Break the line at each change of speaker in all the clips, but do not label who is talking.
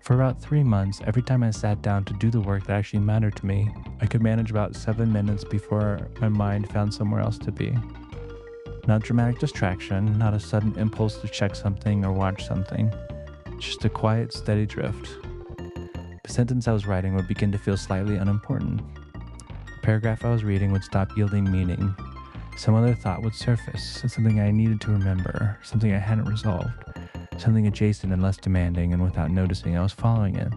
For about 3 months, every time I sat down to do the work that actually mattered to me, I could manage about 7 minutes before my mind found somewhere else to be. Not dramatic distraction, not a sudden impulse to check something or watch something, just a quiet, steady drift. The sentence I was writing would begin to feel slightly unimportant. The paragraph I was reading would stop yielding meaning. Some other thought would surface, something I needed to remember, something I hadn't resolved, something adjacent and less demanding, and without noticing, I was following it.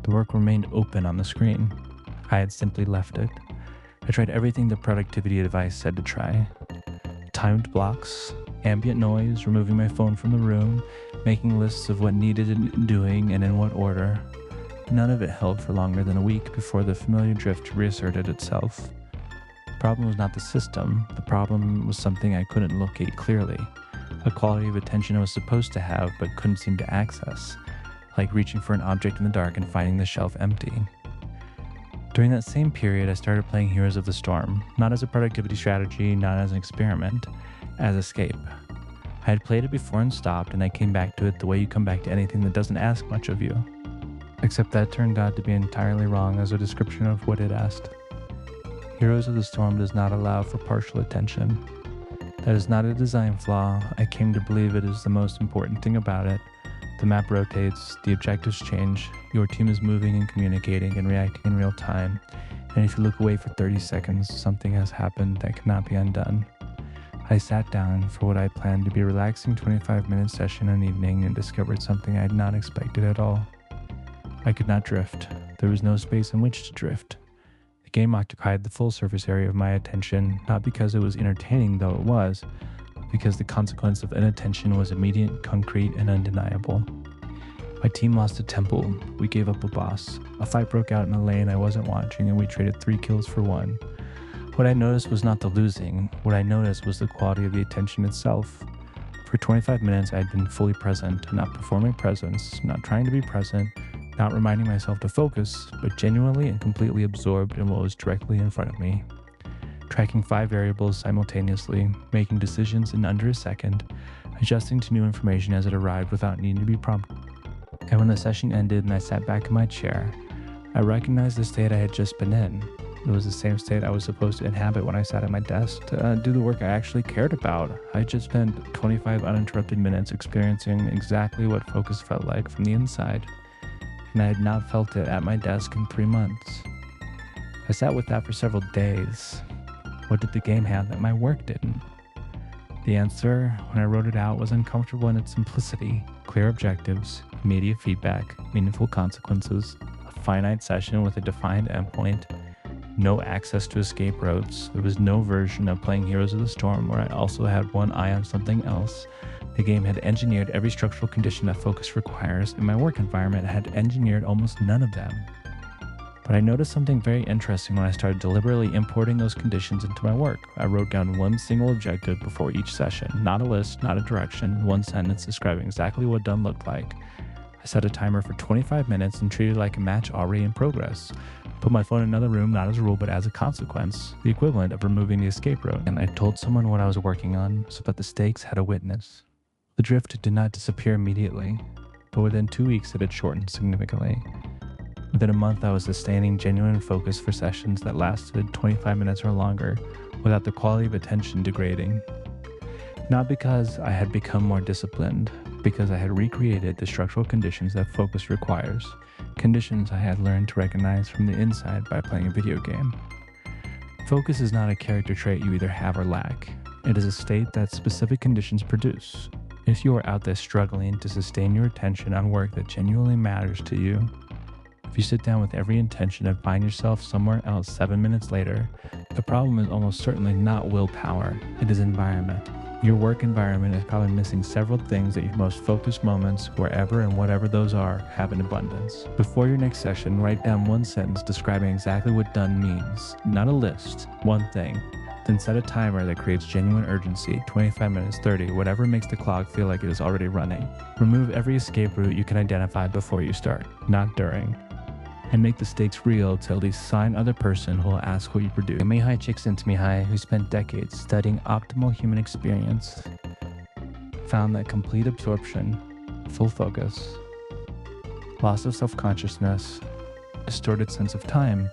The work remained open on the screen. I had simply left it. I tried everything the productivity advice said to try. Timed blocks, ambient noise, removing my phone from the room, making lists of what needed doing and in what order. None of it held for longer than a week before the familiar drift reasserted itself. The problem was not the system. The problem was something I couldn't locate clearly. A quality of attention I was supposed to have but couldn't seem to access, like reaching for an object in the dark and finding the shelf empty. During that same period, I started playing Heroes of the Storm, not as a productivity strategy, not as an experiment, as escape. I had played it before and stopped, and I came back to it the way you come back to anything that doesn't ask much of you. Except that turned out to be entirely wrong as a description of what it asked. Heroes of the Storm does not allow for partial attention. That is not a design flaw. I came to believe it is the most important thing about it. The map rotates, the objectives change, your team is moving and communicating and reacting in real time, and if you look away for 30 seconds, something has happened that cannot be undone. I sat down for what I planned to be a relaxing 25-minute session an evening and discovered something I had not expected at all. I could not drift. There was no space in which to drift. The game occupied the full surface area of my attention, not because it was entertaining though it was, because the consequence of inattention was immediate, concrete, and undeniable. My team lost a temple. We gave up a boss. A fight broke out in a lane I wasn't watching, and we traded 3 kills for 1. What I noticed was not the losing. What I noticed was the quality of the attention itself. For 25 minutes, I had been fully present, not performing presence, not trying to be present, not reminding myself to focus, but genuinely and completely absorbed in what was directly in front of me. Tracking 5 variables simultaneously, making decisions in under a second, adjusting to new information as it arrived without needing to be prompted. And when the session ended and I sat back in my chair, I recognized the state I had just been in. It was the same state I was supposed to inhabit when I sat at my desk to do the work I actually cared about. I had just spent 25 uninterrupted minutes experiencing exactly what focus felt like from the inside, and I had not felt it at my desk in 3 months. I sat with that for several days. What did the game have that my work didn't? The answer, when I wrote it out, was uncomfortable in its simplicity. Clear objectives, immediate feedback, meaningful consequences, a finite session with a defined endpoint, no access to escape routes. There was no version of playing Heroes of the Storm where I also had one eye on something else. The game had engineered every structural condition that focus requires, and my work environment had engineered almost none of them. But I noticed something very interesting when I started deliberately importing those conditions into my work. I wrote down one single objective before each session, not a list, not a direction, one sentence describing exactly what done looked like. I set a timer for 25 minutes and treated it like a match already in progress. Put my phone in another room, not as a rule, but as a consequence, the equivalent of removing the escape route. And I told someone what I was working on so that the stakes had a witness. The drift did not disappear immediately, but within 2 weeks it had shortened significantly. Within a month, I was sustaining genuine focus for sessions that lasted 25 minutes or longer without the quality of attention degrading. Not because I had become more disciplined, because I had recreated the structural conditions that focus requires, conditions I had learned to recognize from the inside by playing a video game. Focus is not a character trait you either have or lack. It is a state that specific conditions produce. If you are out there struggling to sustain your attention on work that genuinely matters to you, if you sit down with every intention and find yourself somewhere else 7 minutes later, the problem is almost certainly not willpower, it is environment. Your work environment is probably missing several things that your most focused moments, wherever and whatever those are, have in abundance. Before your next session, write down one sentence describing exactly what done means, not a list, one thing. Then set a timer that creates genuine urgency, 25 minutes, 30, whatever makes the clock feel like it is already running. Remove every escape route you can identify before you start, not during. And make the stakes real to at least sign other person who will ask what you produce. Mihai Csikszentmihalyi, who spent decades studying optimal human experience, found that complete absorption, full focus, Loss of self-consciousness, distorted sense of time,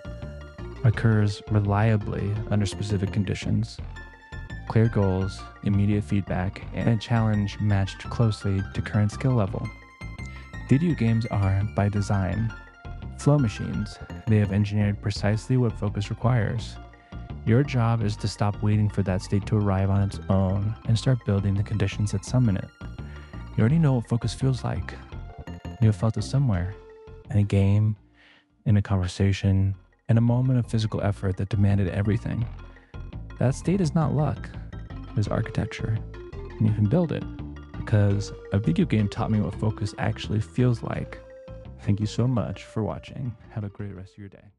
occurs reliably under specific conditions. Clear goals, immediate feedback, and a challenge matched closely to current skill level. Video games are, by design, flow machines. They have engineered precisely what focus requires. Your job is to stop waiting for that state to arrive on its own and start building the conditions that summon it. You already know what focus feels like. You have felt it somewhere, in a game, in a conversation, in a moment of physical effort that demanded everything. That state is not luck, it is architecture, and you can build it because a video game taught me what focus actually feels like. Thank you so much for watching. Have a great rest of your day.